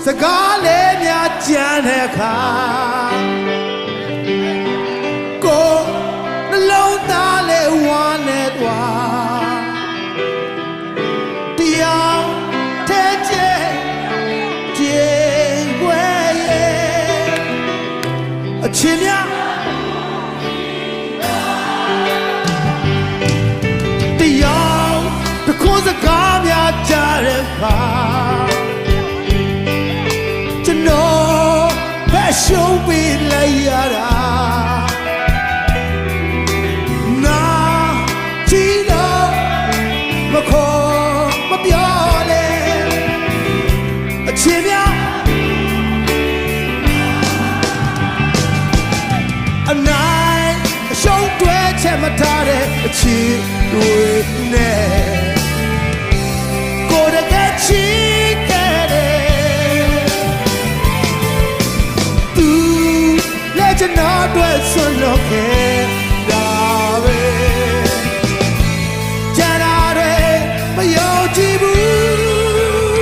စကားလေးများကြမ်းတဲ့အခါကိုနှလုံးသားလေးဝမ်းနေသွားတရားထဲကျကျေွယ်ရဲ့အချင်းများတရားတခုစကားများကြားတဲ့အခါကျွန်တော်ပဲရှုံးပြီးလိုက်ရတာနာကြည့်တော့မခေါ်မပြောလေအချင်းများအနိုင်အရှုံးတွေချက်မထားတဲ့အချင်းတွေနဲ့ကိုယ်တကယ်ချစ်ခဲ့တယ်သူလည်းကျွန်တော်အတွက်ဆွလို့ခဲ့